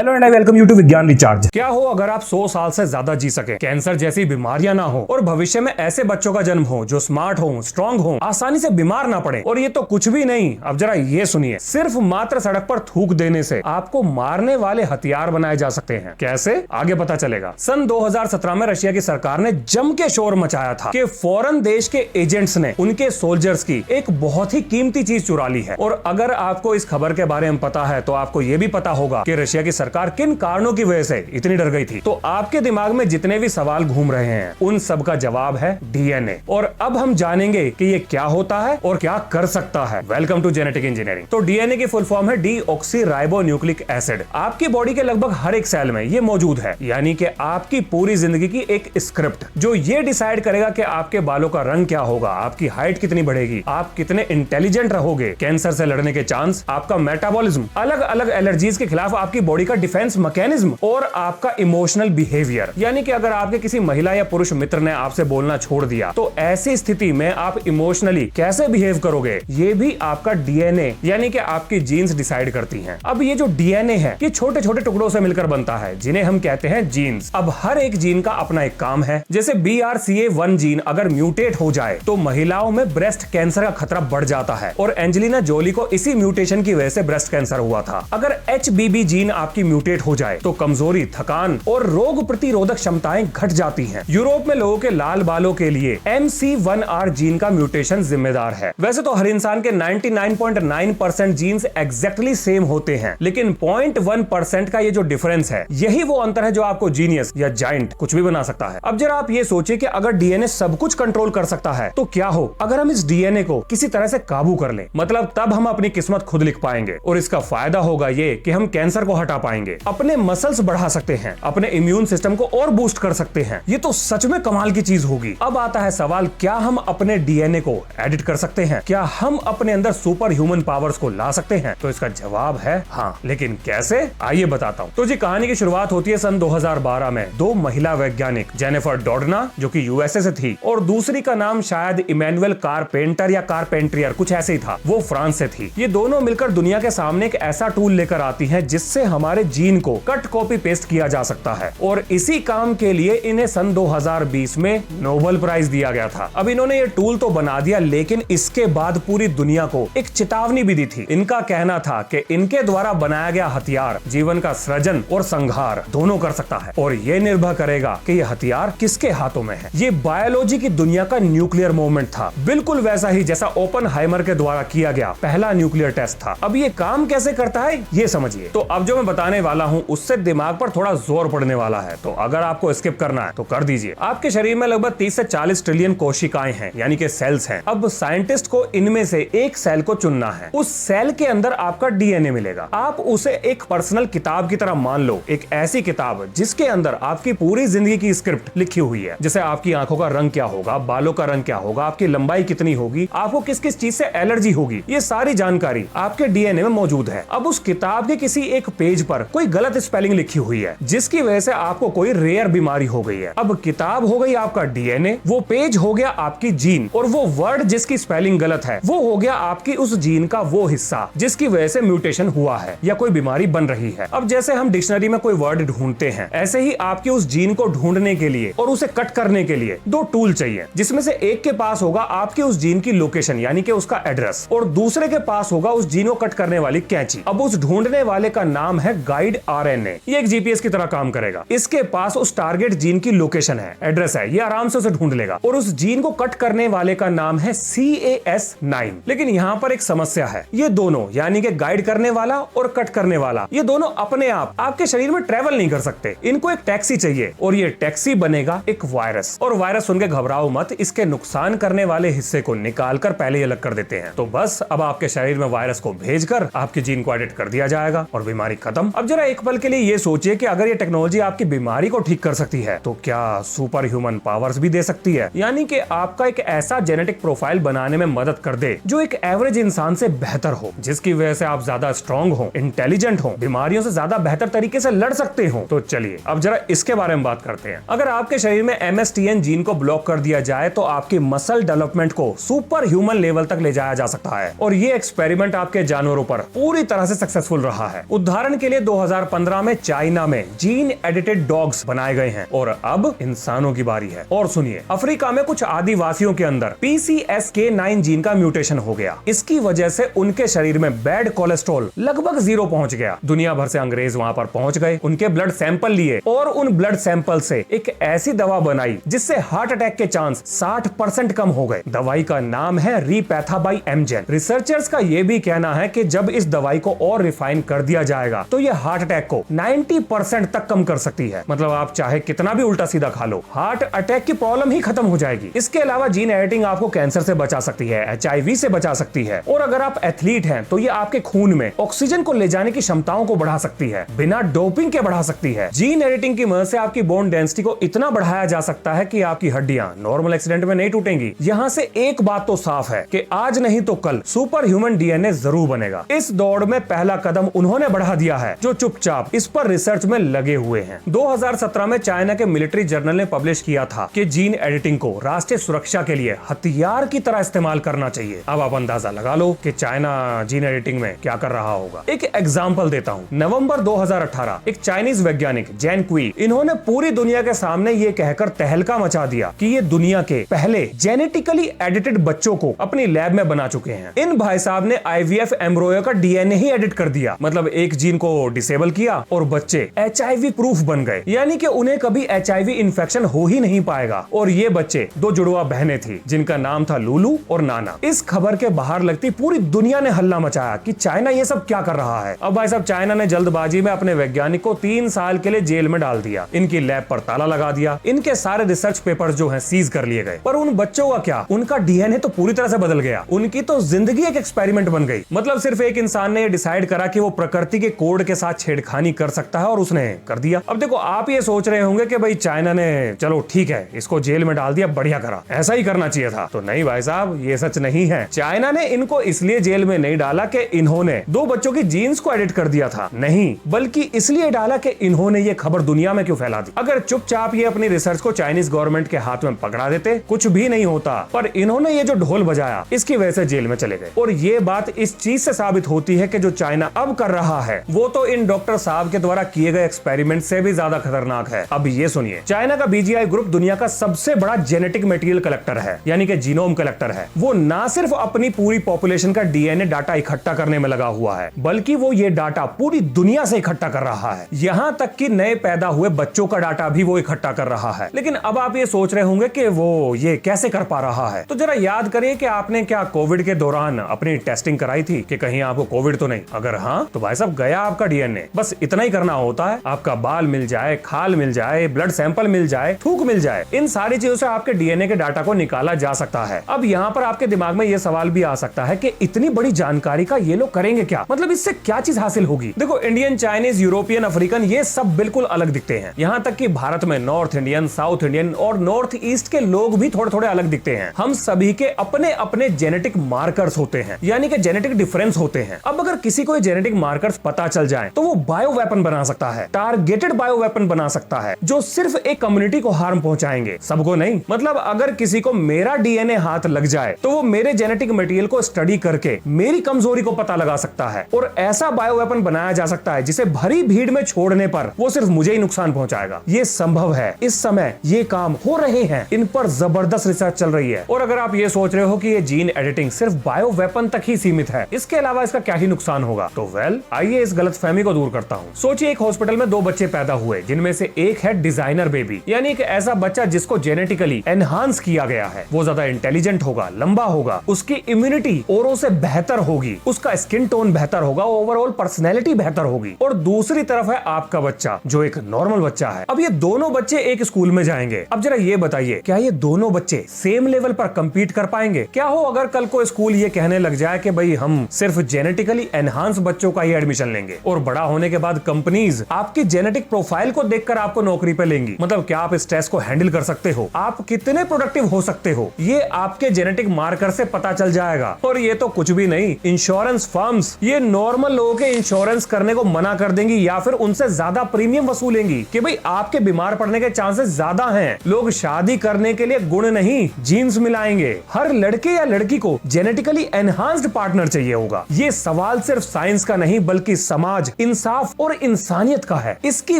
Hello and I welcome you to Vigyan recharge. क्या हो अगर आप 100 साल से ज्यादा जी सके, कैंसर जैसी बीमारियां ना हो और भविष्य में ऐसे बच्चों का जन्म हो जो स्मार्ट हो, स्ट्रांग हो, आसानी से बीमार ना पड़े। और ये तो कुछ भी नहीं, अब जरा ये सुनिए, सिर्फ मात्र सड़क पर थूक देने से आपको मारने वाले हथियार बनाए जा सकते हैं। कैसे, आगे पता चलेगा। सन 2017 में रशिया की सरकार ने जम के शोर मचाया था कि फॉरेन देश के एजेंट्स ने उनके सोल्जर्स की एक बहुत ही कीमती चीज चुरा ली है। और अगर आपको इस खबर के बारे में पता है तो आपको यह भी पता होगा कि रशिया की सरकार किन कारणों की वजह से इतनी डर गई थी। तो आपके दिमाग में जितने भी सवाल घूम रहे हैं उन सब का जवाब है डीएनए। और अब हम जानेंगे कि ये क्या होता है और क्या कर सकता है। Welcome to genetic engineering. तो डीएनए की फुल फॉर्म है डीऑक्सीराइबोन्यूक्लिक एसिड। आपकी बॉडी के लगभग हर एक सेल में ये मौजूद है, यानी कि आपकी पूरी जिंदगी की एक स्क्रिप्ट जो ये डिसाइड करेगा कि आपके बालों का रंग क्या होगा, आपकी हाइट कितनी बढ़ेगी, आप कितने इंटेलिजेंट रहोगे, कैंसर से लड़ने के चांस, आपका मेटाबॉलिज्म, अलग अलग एलर्जीज के खिलाफ आपकी बॉडी का डिफेंस मैकेनिज्म और आपका इमोशनल बिहेवियर। यानी कि अगर आपके किसी महिला या पुरुष मित्र ने आपसे बोलना छोड़ दिया तो ऐसी स्थिति में आप इमोशनली कैसे बिहेव करोगे, ये भी आपका डीएनए यानी कि आपकी जीन्स डिसाइड करती हैं। अब ये जो डीएनए है ये छोटे छोटे टुकड़ों से मिलकर बनता है जिन्हें हम कहते हैं जीन्स। अब हर एक जीन का अपना एक काम है। जैसे BRCA1 जीन अगर म्यूटेट हो जाए तो महिलाओं में ब्रेस्ट कैंसर का खतरा बढ़ जाता है और एंजेलिना जोली को इसी म्यूटेशन की वजह से ब्रेस्ट कैंसर हुआ था। अगर HBB जीन आपकी म्यूटेट हो जाए तो कमजोरी, थकान और रोग प्रतिरोधक क्षमताएं घट जाती हैं। यूरोप में लोगों के लाल बालों के लिए MC1R जीन का म्यूटेशन जिम्मेदार है। वैसे तो हर इंसान के 99.9% जीन्स एग्जैक्टली सेम होते हैं, लेकिन 0.1% का ये जो डिफरेंस है यही वो अंतर है जो आपको जीनियस या जायंट कुछ भी बना सकता है। अब जरा आप ये सोचिए कि अगर डीएनए सब कुछ कंट्रोल कर सकता है तो क्या हो अगर हम इस डीएनए को किसी तरह से काबू कर लें। मतलब तब हम अपनी किस्मत खुद लिख पाएंगे और इसका फायदा होगा ये कि हम कैंसर को हटा पाएंगे, अपने मसल्स बढ़ा सकते हैं, अपने इम्यून सिस्टम को और बूस्ट कर सकते हैं। ये तो सच में कमाल की चीज होगी। अब आता है सवाल, क्या हम अपने डीएनए को एडिट कर सकते हैं? क्या हम अपने अंदर सुपर ह्यूमन पावर्स को ला सकते हैं? तो इसका जवाब है हाँ, लेकिन कैसे, आइए बताता हूँ। तो जी कहानी की शुरुआत होती है सन 2012 में। दो महिला वैज्ञानिक जेनिफर डोडना जो कि यूएसए से थी और दूसरी का नाम शायद इमैनुअल कारपेंटर या कारपेंट्रियर कुछ ऐसे ही था, वो फ्रांस से थी। ये दोनों मिलकर दुनिया के सामने एक ऐसा टूल लेकर आती हैं जिससे हमारे जीन को कट कॉपी पेस्ट किया जा सकता है। और इसी काम के लिए इन्हें सन 2020 में नोबेल प्राइज दिया गया था। अब इन्होंने ये टूल तो बना दिया, लेकिन इसके बाद पूरी दुनिया को एक चेतावनी भी दी थी। इनका कहना था कि इनके द्वारा बनाया गया हथियार जीवन का सृजन और संहार दोनों कर सकता है और ये निर्भर करेगा कि ये हथियार किसके हाथों में है। ये बायोलॉजी की दुनिया का न्यूक्लियर मूवमेंट था, बिल्कुल वैसा ही जैसा ओपनहाइमर के द्वारा किया गया पहला न्यूक्लियर टेस्ट था। अब ये काम कैसे करता है ये समझिए। तो अब जो मैं बताने वाला हूं उससे दिमाग पर थोड़ा जोर पड़ने वाला है, तो अगर आपको स्किप करना है तो कर दीजिए। आपके शरीर में लगभग 30 से 40 ट्रिलियन कोशिकाएं हैं, यानी कि सेल्स हैं। अब साइंटिस्ट को इनमें से एक सेल को चुनना है। उस सेल के अंदर आपका डीएनए मिलेगा। आप उसे एक पर्सनल किताब की तरह मान लो, एक ऐसी किताब जिसके अंदर आपकी पूरी जिंदगी की स्क्रिप्ट लिखी हुई है। जैसे आपकी आंखों का रंग क्या होगा, बालों का रंग क्या होगा, आपकी लंबाई कितनी होगी, आपको किस किस चीज से एलर्जी होगी, ये सारी जानकारी आपके डीएनए में मौजूद है। अब उस किताब के किसी एक पेज पर कोई गलत स्पेलिंग लिखी हुई है जिसकी वजह से आपको कोई रेयर बीमारी हो गई है। अब किताब हो गई आपका डीएनए, वो पेज हो गया आपकी जीन, और वो वर्ड जिसकी स्पेलिंग गलत है वो हो गया आपकी उस जीन का वो हिस्सा जिसकी वजह से म्यूटेशन हुआ है या कोई बीमारी बन रही है। अब जैसे हम डिक्शनरी में कोई वर्ड ढूंढते हैं, ऐसे ही आपकी उस जीन को ढूंढने के लिए और उसे कट करने के लिए दो टूल चाहिए, जिसमें से एक के पास होगा आपकी उस जीन की लोकेशन यानी कि उसका एड्रेस, और दूसरे के पास होगा उस जीन को कट करने वाली कैंची। अब उस ढूंढने वाले का नाम है गाइड RNA। ये एक जीपीएस की तरह काम करेगा। इसके पास उस टारगेट जीन की लोकेशन है, एड्रेस है, ये आराम से उसे ढूंढ लेगा। और उस जीन को कट करने वाले का नाम है CAS9। लेकिन यहाँ पर एक समस्या है, ये दोनों यानी कि गाइड करने वाला और कट करने वाला, ये दोनों अपने आप आपके शरीर में ट्रेवल नहीं कर सकते। इनको एक टैक्सी चाहिए और ये टैक्सी बनेगा एक वायरस। और वायरस सुन के घबराओ मत, इसके नुकसान करने वाले हिस्से को निकाल कर पहले ही अलग कर देते हैं। तो बस अब आपके शरीर में वायरस को भेजकर आपके जीन को एडिट कर दिया जाएगा और बीमारी खत्म। अब जरा एक पल के लिए ये सोचिए कि अगर ये टेक्नोलॉजी आपकी बीमारी को ठीक कर सकती है तो क्या सुपर ह्यूमन पावर्स भी दे सकती है, यानी कि आपका एक ऐसा जेनेटिक प्रोफाइल बनाने में मदद कर दे जो एक एवरेज इंसान से बेहतर हो, जिसकी वजह से आप ज्यादा स्ट्रांग हो, इंटेलिजेंट हो, बीमारियों से ज्यादा बेहतर तरीके से लड़ सकते हो। तो चलिए अब जरा इसके बारे में बात करते हैं। अगर आपके शरीर में MSTN जीन को ब्लॉक कर दिया जाए तो आपकी मसल डेवलपमेंट को सुपर ह्यूमन लेवल तक ले जाया जा सकता है। और ये एक्सपेरिमेंट आपके जानवरों पर पूरी तरह से सक्सेसफुल रहा है। उदाहरण के लिए 2015 में चाइना में जीन एडिटेड डॉग्स बनाए गए हैं और अब इंसानों की बारी है। और सुनिए, अफ्रीका में कुछ आदिवासियों के अंदर PCSK9 जीन का म्यूटेशन हो गया। इसकी वजह से उनके शरीर में बैड कोलेस्ट्रॉल लगभग 0 पहुंच गया। दुनिया भर से अंग्रेज वहां पर पहुंच गए, उनके ब्लड सैंपल लिए और उन ब्लड सैंपल से एक ऐसी दवा बनाई जिससे हार्ट अटैक के चांस 60% कम हो गए। दवाई का नाम है रीपैथाबाई-एमजेन। रिसर्चर्स का यह भी कहना है कि जब इस दवाई को और रिफाइन कर दिया जाएगा तो यह हार्ट अटैक को 90% तक कम कर सकती है। मतलब आप चाहे कितना भी उल्टा सीधा खा लो, हार्ट अटैक की प्रॉब्लम ही खत्म हो जाएगी। इसके अलावा जीन एडिटिंग आपको कैंसर से बचा सकती है, HIV से बचा सकती है और अगर आप एथलीट हैं तो ये आपके खून में ऑक्सीजन को ले जाने की क्षमताओं को बढ़ा सकती है, बिना डोपिंग के बढ़ा सकती है। जीन एडिटिंग की मदद से आपकी बोन डेंसिटी को इतना बढ़ाया जा सकता है कि आपकी हड्डियां नॉर्मल एक्सीडेंट में नहीं टूटेंगी। यहाँ से एक बात तो साफ है कि आज नहीं तो कल सुपर ह्यूमन DNA जरूर बनेगा। इस दौड़ में पहला कदम उन्होंने बढ़ा दिया है जो चुपचाप इस पर रिसर्च में लगे हुए हैं। 2017 में चाइना के मिलिट्री जर्नल ने पब्लिश किया था कि जीन एडिटिंग को राष्ट्रीय सुरक्षा के लिए हथियार की तरह इस्तेमाल करना चाहिए। अब आप अंदाजा लगा लो कि चाइना जीन एडिटिंग में क्या कर रहा होगा। एक एग्जांपल देता हूं। नवंबर 2018 एक चाइनीज वैज्ञानिक जैन क्वी, इन्होंने पूरी दुनिया के सामने ये कहकर तहलका मचा दिया कि ये दुनिया के पहले जेनेटिकली एडिटेड बच्चों को अपनी लैब में बना चुके हैं। इन भाई साहब ने IVF एम्ब्रोयो का DNA ही एडिट कर दिया। मतलब एक जीन को डिसेबल किया और बच्चे HIV प्रूफ बन गए, यानी कि उन्हें कभी HIV इन्फेक्शन हो ही नहीं पाएगा। और ये बच्चे 2 जुड़वा बहनें थी जिनका नाम था लूलू और नाना। इस खबर के बाहर लगती पूरी दुनिया ने हल्ला मचाया कि चाइना ये सब क्या कर रहा है। अब भाई साहब चाइना ने जल्दबाजी में अपने वैज्ञानिक को 3 साल के लिए जेल में डाल दिया, इनकी लैब पर ताला लगा दिया, इनके सारे रिसर्च पेपर्स जो हैं सीज कर लिए गए। पर उन बच्चों का क्या, उनका DNA तो पूरी तरह से बदल गया। उनकी तो जिंदगी एक एक्सपेरिमेंट बन गई। मतलब सिर्फ एक इंसान ने डिसाइड करा कि वो प्रकृति के कोड के साथ छेड़खानी कर सकता है और उसने कर दिया। अब देखो, आप ये सोच रहे होंगे कि भाई चाइना ने चलो ठीक है इसको जेल में डाल दिया, बढ़िया करा, ऐसा ही करना चाहिए था। तो नहीं भाई साहब, ये सच नहीं है। चाइना ने इनको इसलिए जेल में नहीं डाला कि इन्होंने 2 बच्चों की जीन्स को एडिट कर दिया था, नहीं, बल्कि इसलिए डाला कि इन्होंने ये खबर दुनिया में क्यों फैला दी। अगर चुपचाप ये अपनी रिसर्च को चाइनीज गवर्नमेंट के हाथ में पकड़ा देते, कुछ भी नहीं होता। पर इन्होंने ये जो ढोल बजाया, इसकी वजह से जेल में चले गए। और ये बात इस चीज से साबित होती है कि जो चाइना अब कर रहा है वो तो इन डॉक्टर साहब के द्वारा किए गए एक्सपेरिमेंट से भी ज्यादा खतरनाक है। अब ये सुनिए, चाइना का BGI ग्रुप दुनिया का सबसे बड़ा जेनेटिक मटेरियल कलेक्टर है, यानी कि जीनोम कलेक्टर है। वो ना सिर्फ अपनी पूरी पॉपुलेशन का DNA डाटा इकट्ठा करने में लगा हुआ है, बल्कि वो ये डाटा पूरी दुनिया से इकट्ठा कर रहा है। यहाँ तक कि नए पैदा हुए बच्चों का डाटा भी वो इकट्ठा कर रहा है। लेकिन अब आप ये सोच रहे होंगे कि वो ये कैसे कर पा रहा है। तो जरा याद करिए कि आपने क्या कोविड के दौरान अपनी टेस्टिंग कराई थी कि कहीं आपको कोविड तो नहीं? अगर हाँ, तो भाई साहब गया आपका DNA। बस इतना ही करना होता है। आपका बाल मिल जाए, खाल मिल जाए, ब्लड सैंपल मिल जाए, थूक मिल जाए, इन सारी चीजों से आपके DNA के डाटा को निकाला जा सकता है। अब यहाँ पर आपके दिमाग में ये सवाल भी आ सकता है कि इतनी बड़ी जानकारी का ये लोग करेंगे क्या? मतलब इससे क्या चीज हासिल होगी? देखो, इंडियन, चाइनीज, यूरोपियन, अफ्रीकन, ये सब बिल्कुल अलग दिखते हैं। यहाँ तक कि भारत में नॉर्थ इंडियन, साउथ इंडियन और नॉर्थ ईस्ट के लोग भी थोड़े थोड़े अलग दिखते हैं। हम सभी के अपने अपने जेनेटिक मार्कर्स होते हैं, यानी कि जेनेटिक डिफरेंस होते हैं। अब अगर किसी को जेनेटिक मार्कर्स पता चल जाए तो वो बायो वेपन बना सकता है, टारगेटेड बायो वेपन बना सकता है, जो सिर्फ एक कम्युनिटी को हार्म पहुंचाएंगे, सबको नहीं। मतलब अगर किसी को मेरा DNA हाथ लग जाए तो वो मेरे जेनेटिक मटेरियल को स्टडी करके मेरी कमजोरी को पता लगा सकता है और ऐसा बायो वेपन बनाया जा सकता है जिसे भरी भीड़ में छोड़ने पर वो सिर्फ मुझे ही नुकसान पहुंचाएगा। ये संभव है। इस समय ये काम हो रहे हैं, इन पर जबरदस्त रिसर्च चल रही है। और अगर आप ये सोच रहे हो कि ये जीन एडिटिंग सिर्फ बायो वेपन तक ही सीमित है, इसके अलावा इसका क्या ही नुकसान होगा, तो आइए इस गलतफहमी को दूर करता हूँ। सोचिए, एक हॉस्पिटल में 2 बच्चे पैदा हुए, जिनमें से एक है डिजाइनर बेबी, यानी कि ऐसा बच्चा जिसको जेनेटिकली एनहांस किया गया है। वो ज्यादा इंटेलिजेंट होगा, लंबा होगा, उसकी इम्यूनिटी औरों से बेहतर होगी, उसका स्किन टोन बेहतर होगा, ओवरऑल पर्सनैलिटी बेहतर होगी। और दूसरी तरफ है आपका बच्चा जो एक नॉर्मल बच्चा है। अब ये दोनों बच्चे एक स्कूल में जाएंगे। अब जरा ये बताइए, क्या ये दोनों बच्चे सेम लेवल पर compete कर पाएंगे? क्या हो अगर कल को स्कूल ये कहने लग जाए कि भाई हम सिर्फ जेनेटिकली एनहांस बच्चों का ही एडमिशन लेंगे और बड़ा होने के बाद कंपनीज आपकी जेनेटिक प्रोफाइल को देखकर आपको नौकरी पे लेंगी। मतलब क्या आप स्ट्रेस को हैंडल कर सकते हो, आप कितने प्रोडक्टिव हो सकते हो, ये आपके जेनेटिक मार्कर से पता चल जाएगा। और ये तो कुछ भी नहीं, इंश्योरेंस फर्म्स ये नॉर्मल लोगों के इंश्योरेंस करने को मना कर देंगी या फिर उनसे ज्यादा प्रीमियम वसूलेंगी कि भाई आपके बीमार पड़ने के चांसेस ज्यादा हैं। लोग शादी करने के लिए गुण नहीं, जीन्स मिलाएंगे। हर लड़के या लड़की को जेनेटिकली एनहांस्ड पार्टनर चाहिए होगा। ये सवाल सिर्फ साइंस का नहीं बल्कि समाज, समाज इंसाफ और इंसानियत का है। इसकी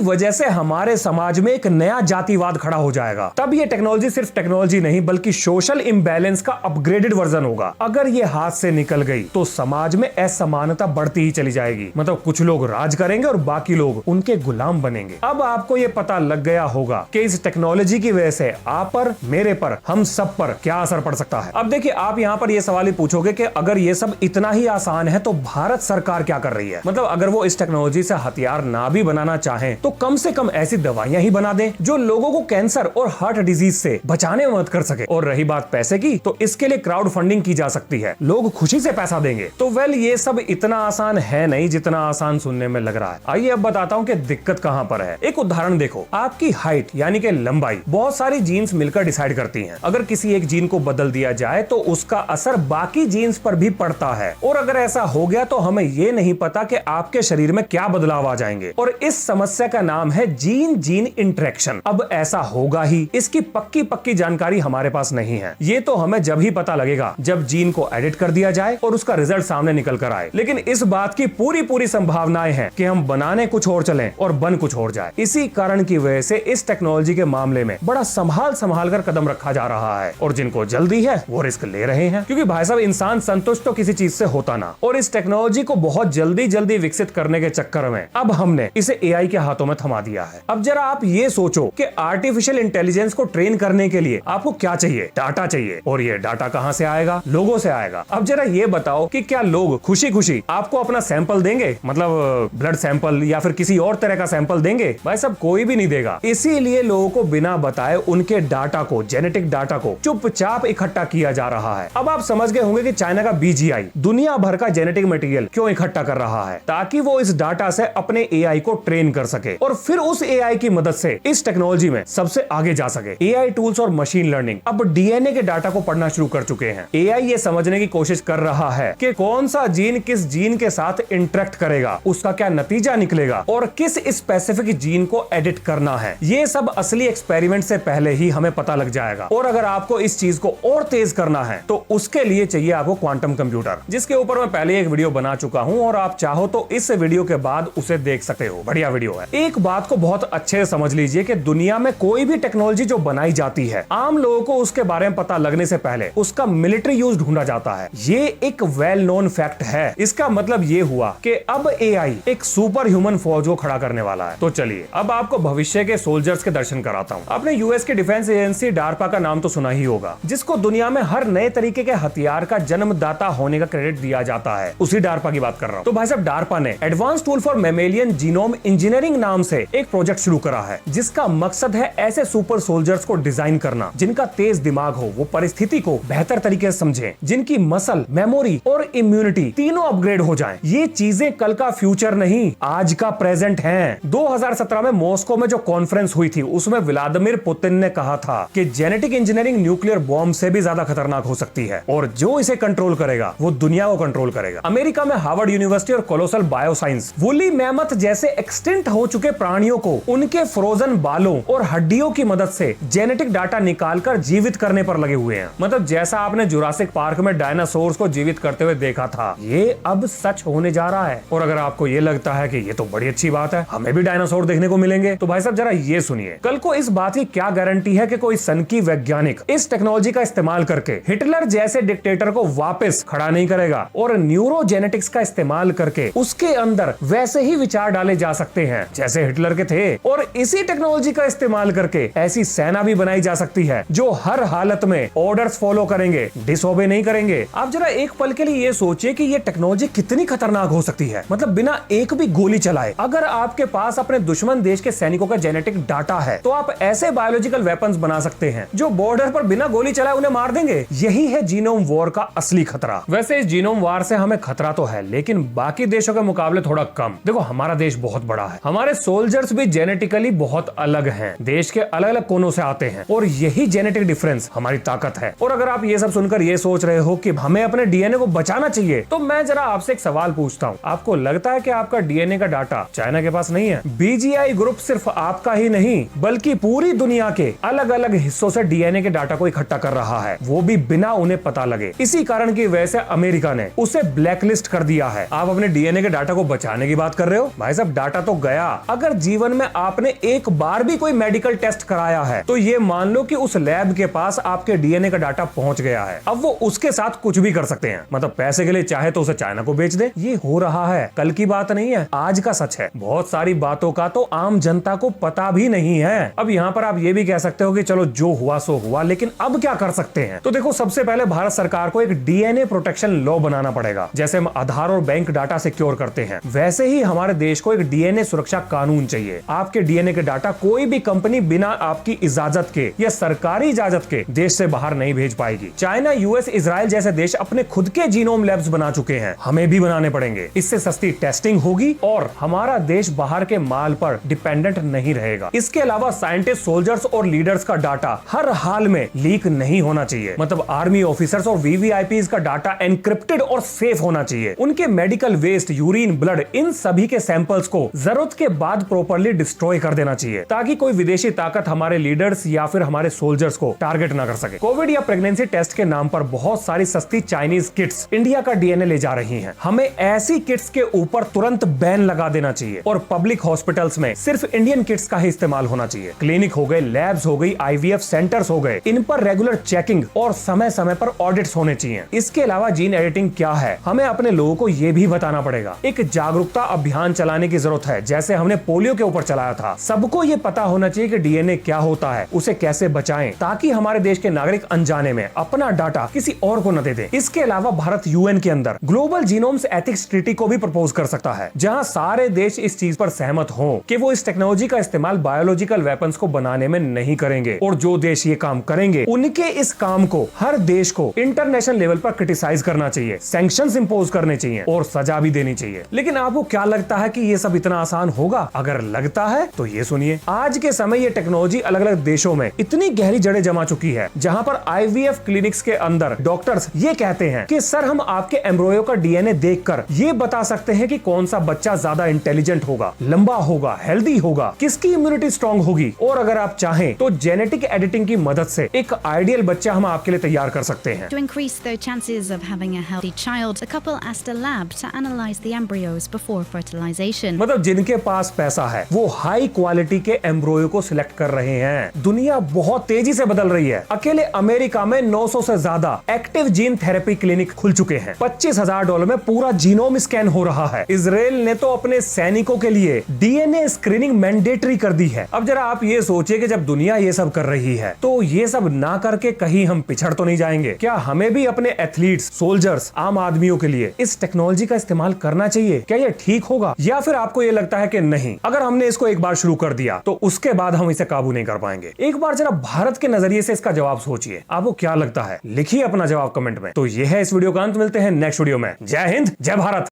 वजह से हमारे समाज में एक नया जातिवाद खड़ा हो जाएगा। तब ये टेक्नोलॉजी सिर्फ टेक्नोलॉजी नहीं बल्कि सोशल इम्बैलेंस का अपग्रेडेड वर्जन होगा। अगर ये हाथ से निकल गई तो समाज में असमानता बढ़ती ही चली जाएगी। मतलब कुछ लोग राज करेंगे और बाकी लोग उनके गुलाम बनेंगे। अब आपको ये पता लग गया होगा कि इस टेक्नोलॉजी की वजह से आप पर, मेरे पर, हम सब पर क्या असर पड़ सकता है। अब देखिए, आप यहाँ पर ये सवाल ही पूछोगे कि अगर ये सब इतना ही आसान है तो भारत सरकार क्या कर रही है। मतलब अगर वो इस टेक्नोलॉजी से हथियार ना भी बनाना चाहें तो कम से कम ऐसी दवाइयां ही बना दें जो लोगों को कैंसर और हार्ट डिजीज से बचाने में मदद कर सके। और रही बात पैसे की, तो इसके लिए क्राउड फंडिंग की जा सकती है, लोग खुशी से पैसा देंगे। तो वेल, ये सब इतना आसान है नहीं जितना आसान सुनने में लग रहा है। आइए अब बताता हूँ कि दिक्कत कहाँ पर है। एक उदाहरण देखो, आपकी हाइट यानी कि लंबाई बहुत सारी जीन्स मिलकर डिसाइड करती हैं। अगर किसी एक जीन को बदल दिया जाए तो उसका असर बाकी जीन्स पर भी पड़ता है। और अगर ऐसा हो गया तो हमें ये नहीं पता कि आपके शरीर में क्या बदलाव आ जाएंगे। और इस समस्या का नाम है जीन जीन इंटरेक्शन। अब ऐसा होगा ही, इसकी पक्की जानकारी हमारे पास नहीं है। ये तो हमें जब ही पता लगेगा जब जीन को एडिट कर दिया जाए और उसका रिजल्ट सामने निकल कर आए। लेकिन इस बात की पूरी संभावनाएं हैं कि हम बनाने कुछ और चलें और बन कुछ और जाए। इसी कारण की वजह से इस टेक्नोलॉजी के मामले में बड़ा संभाल कर कदम रखा जा रहा है। और जिनको जल्दी है वो रिस्क ले रहे हैं, क्योंकि भाई साहब, इंसान संतुष्ट तो किसी चीज से होता ना। और इस टेक्नोलॉजी को बहुत जल्दी विकसित करने के चक्कर में अब हमने इसे एआई के हाथों में थमा दिया है। अब जरा आप ये सोचो कि आर्टिफिशियल इंटेलिजेंस को ट्रेन करने के लिए आपको क्या चाहिए? डाटा चाहिए। और ये डाटा कहां से आएगा? लोगों से आएगा। अब जरा ये बताओ कि क्या लोग खुशी आपको अपना सैंपल देंगे? मतलब ब्लड सैंपल या फिर किसी और तरह का सैंपल देंगे? भाई साहब, कोई भी नहीं देगा। इसीलिए लोगों को बिना बताए उनके डाटा को, जेनेटिक डाटा को चुपचाप इकट्ठा किया जा रहा है। अब आप समझ गए होंगे कि चाइना का बीजीआई दुनिया भर का जेनेटिक मटेरियल क्यों इकट्ठा कर रहा है, ताकि वो इस डाटा से अपने एआई को ट्रेन कर सके और फिर उस एआई की मदद से इस टेक्नोलॉजी में सबसे आगे जा सके। एआई टूल्स और मशीन लर्निंग अब डीएनए के डाटा को पढ़ना शुरू कर चुके हैं। एआई ये समझने की कोशिश कर रहा है कि कौन सा जीन किस जीन के साथ इंटरेक्ट करेगा, उसका क्या नतीजा निकलेगा और किस स्पेसिफिक जीन को एडिट करना है। ये सब असली एक्सपेरिमेंट से पहले ही हमें पता लग जाएगा। और अगर आपको इस चीज को और तेज करना है तो उसके लिए चाहिए आपको क्वांटम कंप्यूटर, जिसके ऊपर मैं पहले एक वीडियो बना चुका हूं और आप चाहो तो इस वीडियो के बाद उसे देख सकते हो। बढ़िया वीडियो है। एक बात को बहुत अच्छे से समझ लीजिए कि दुनिया में कोई भी टेक्नोलॉजी जो बनाई जाती है, आम लोगों को उसके बारे में पता लगने से पहले उसका मिलिट्री यूज ढूंढा जाता है। ये एक वेल नोन फैक्ट है। इसका मतलब ये हुआ कि अब एआई एक सुपर ह्यूमन फौज को खड़ा करने वाला है। तो चलिए अब आपको भविष्य के सोल्जर्स के दर्शन कराता हूँ। आपने यूएस की डिफेंस एजेंसी डार्पा का नाम तो सुना ही होगा, जिसको दुनिया में हर नए तरीके के हथियार का जन्मदाता होने का क्रेडिट दिया जाता है। उसी डार्पा की बात कर रहा हूँ। तो भाई साहब, डार्पा ने advance tool for mammalian genome engineering नाम से एक प्रोजेक्ट शुरू करा है, जिसका मकसद है ऐसे सुपर सोल्जर्स को डिजाइन करना जिनका तेज दिमाग हो, वो परिस्थिति को बेहतर तरीके से समझे, जिनकी मसल, मेमोरी और इम्यूनिटी तीनों अपग्रेड हो जाएं। ये चीजें कल का फ्यूचर नहीं, आज का प्रेजेंट है। 2017 में मॉस्को में जो कॉन्फ्रेंस हुई थी, उसमें व्लादिमीर पुतिन ने कहा था कि जेनेटिक इंजीनियरिंग न्यूक्लियर बॉम्ब से भी ज्यादा खतरनाक हो सकती है और जो इसे कंट्रोल करेगा वो दुनिया को कंट्रोल करेगा। अमेरिका में हार्वर्ड यूनिवर्सिटी और कोलोसल बायोसाइंस वुली मैमथ जैसे एक्सटिंक्ट हो चुके प्राणियों को उनके फ्रोजन बालों और हड्डियों की मदद से जेनेटिक डाटा निकालकर जीवित करने पर लगे हुए हैं। मतलब जैसा आपने जुरासिक पार्क में डायनासोर्स को जीवित करते हुए देखा था, ये अब सच होने जा रहा है। और अगर आपको ये लगता है कि ये तो बड़ी अच्छी बात है, हमें भी डायनासोर देखने को मिलेंगे, तो भाई साहब जरा ये सुनिए, कल को इस बात की क्या गारंटी है कि कोई सनकी वैज्ञानिक इस टेक्नोलॉजी का इस्तेमाल करके हिटलर जैसे डिक्टेटर को वापस खड़ा नहीं करेगा और न्यूरोजेनेटिक्स का इस्तेमाल करके उसके अंदर वैसे ही विचार डाले जा सकते हैं जैसे हिटलर के थे। और इसी टेक्नोलॉजी का इस्तेमाल करके ऐसी सेना भी बनाई जा सकती है जो हर हालत में ऑर्डर्स फॉलो करेंगे, डिसओबे नहीं करेंगे। आप जरा एक पल के लिए ये सोचिए कि ये टेक्नोलॉजी कितनी खतरनाक हो सकती है। मतलब बिना एक भी गोली चलाए अगर आपके पास अपने दुश्मन देश के सैनिकों का जेनेटिक डाटा है तो आप ऐसे बायोलॉजिकल वेपन्स बना सकते हैं जो बॉर्डर पर बिना गोली चलाए उन्हें मार देंगे। यही है जीनोम वॉर का असली खतरा। वैसे इस जीनोम वॉर से हमें खतरा तो है, लेकिन बाकी देशों के मुकाबले थोड़ा कम। देखो, हमारा देश बहुत बड़ा है, हमारे सोल्जर्स भी जेनेटिकली बहुत अलग हैं, देश के अलग अलग कोनों से आते हैं और यही जेनेटिक डिफरेंस हमारी ताकत है। और अगर आप ये सब सुनकर ये सोच रहे हो कि हमें अपने डीएनए को बचाना चाहिए, तो मैं जरा आपसे एक सवाल पूछता हूँ, आपको लगता है कि आपका डीएनए का डाटा चाइना के पास नहीं है? बीजीआई ग्रुप सिर्फ आपका ही नहीं बल्कि पूरी दुनिया के अलग अलग हिस्सों से डीएनए के डाटा को इकट्ठा कर रहा है, वो भी बिना उन्हें पता लगे। इसी कारण की वजह से अमेरिका ने उसे ब्लैकलिस्ट कर दिया है। आप अपने डीएनए के डाटा को बचाने की बात कर रहे हो भाई साहब, डाटा तो गया। अगर जीवन में आपने एक बार भी कोई मेडिकल टेस्ट कराया है तो ये मान लो कि उस लैब के पास आपके डीएनए का डाटा पहुंच गया है। अब वो उसके साथ कुछ भी कर सकते हैं, मतलब पैसे के लिए चाहे तो उसे चाइना को बेच दे। ये हो रहा है, कल की बात नहीं है, आज का सच है। बहुत सारी बातों का तो आम जनता को पता भी नहीं है। अब यहाँ पर आप ये भी कह सकते हो कि चलो जो हुआ सो हुआ, लेकिन अब क्या कर सकते हैं? तो देखो, सबसे पहले भारत सरकार को एक डीएनए प्रोटेक्शन लॉ बनाना पड़ेगा। जैसे हम आधार और बैंक डाटा सिक्योर करते हैं, वैसे ही हमारे देश को एक डीएनए सुरक्षा कानून चाहिए। आपके डीएनए के डाटा कोई भी कंपनी बिना आपकी इजाजत के या सरकारी इजाजत के देश से बाहर नहीं भेज पाएगी। चाइना, यूएस, इजराइल जैसे देश अपने खुद के जीनोम लैब्स बना चुके हैं, हमें भी बनाने पड़ेंगे। इससे सस्ती टेस्टिंग होगी और हमारा देश बाहर के माल पर डिपेंडेंट नहीं रहेगा। इसके अलावा साइंटिस्ट, सोल्जर्स और लीडर्स का डाटा हर हाल में लीक नहीं होना चाहिए। मतलब आर्मी ऑफिसर्स और वीवीआईपीज का डाटा एनक्रिप्टेड और सेफ होना चाहिए। उनके मेडिकल वेस्ट, यूरिन, ब्लड, इन सभी के सैंपल्स को जरूरत के बाद प्रॉपर्ली डिस्ट्रॉय कर देना चाहिए, ताकि कोई विदेशी ताकत हमारे लीडर्स या फिर हमारे सोल्जर्स को टारगेट ना कर सके। कोविड या प्रेगनेंसी टेस्ट के नाम पर बहुत सारी सस्ती चाइनीज किट्स इंडिया का डीएनए ले जा रही हैं। हमें ऐसी किट्स के ऊपर तुरंत बैन लगा देना चाहिए और पब्लिक हॉस्पिटल्स में सिर्फ इंडियन किट्स का ही इस्तेमाल होना चाहिए। क्लिनिक हो गए, लैब्स हो गई, आईवीएफ सेंटर्स हो गए, इन पर रेगुलर चेकिंग और समय समय पर ऑडिट्स होने चाहिए। इसके अलावा जीन एडिटिंग क्या है, हमें अपने लोगों को यह भी बताना पड़ेगा। एक जागरूकता अभियान चलाने की जरूरत है, जैसे हमने पोलियो के ऊपर चलाया था। सबको ये पता होना चाहिए कि डीएनए क्या होता है, उसे कैसे बचाएं, ताकि हमारे देश के नागरिक अनजाने में अपना डाटा किसी और को न दे दे। इसके अलावा भारत यूएन के अंदर ग्लोबल जीनोम्स एथिक्स ट्रीटी को भी प्रपोज कर सकता है, जहां सारे देश इस चीज पर सहमत हों कि वो इस टेक्नोलॉजी का इस्तेमाल बायोलॉजिकल वेपन्स को बनाने में नहीं करेंगे। और जो देश ये काम करेंगे, उनके इस काम को हर देश को इंटरनेशनल लेवल पर क्रिटिसाइज करना चाहिए, सैंक्शंस इंपोज करने चाहिए और सजा भी देनी चाहिए। लेकिन आपको क्या लगता है कि ये सब इतना आसान होगा? अगर लगता है तो ये सुनिए। आज के समय ये टेक्नोलॉजी अलग अलग देशों में इतनी गहरी जड़ें जमा चुकी है, जहां पर आईवीएफ क्लिनिक्स के अंदर डॉक्टर्स ये कहते हैं कि सर, हम आपके एम्ब्रियो का डीएनए देखकर ये बता सकते हैं कि कौन सा बच्चा ज्यादा इंटेलिजेंट होगा, लंबा होगा, हेल्दी होगा, किसकी इम्यूनिटी स्ट्रांग होगी। और अगर आप चाहें तो जेनेटिक एडिटिंग की मदद से एक आइडियल बच्चा हम आपके लिए तैयार कर सकते हैं। To increase their chances of having a healthy child, the couple asked a lab to analyze the embryos before fertilization. मतलब जिनके पास पैसा है वो हाई क्वालिटी के एम्ब्रियो को सिलेक्ट कर रहे हैं। दुनिया बहुत तेजी से बदल रही है। अकेले अमेरिका में 900 से ज्यादा एक्टिव जीन थेरेपी क्लिनिक खुल चुके हैं। $25,000 में पूरा जीनोम स्कैन हो रहा है। इजराइल ने तो अपने सैनिकों के लिए डीएनए स्क्रीनिंग मैंडेटरी कर दी है। अब जरा आप ये सोचिए कि जब दुनिया ये सब कर रही है तो ये सब ना करके कहीं हम पिछड़ तो नहीं जाएंगे? क्या हमें भी अपने एथलीट्स, सोल्जर्स, आम आदमियों के लिए इस टेक्नोलॉजी का इस्तेमाल करना चाहिए? क्या ये ठीक होगा, या फिर आपको ये लगता है कि नहीं, अगर हमने इसको एक बार शुरू कर दिया तो उसके बाद हम इसे काबू नहीं कर पाएंगे? एक बार जरा भारत के नजरिए से इसका जवाब सोचिए। आपको क्या लगता है? लिखिए अपना जवाब कमेंट में। तो ये है इस वीडियो का अंत। मिलते हैं नेक्स्ट वीडियो में। जय हिंद, जय भारत।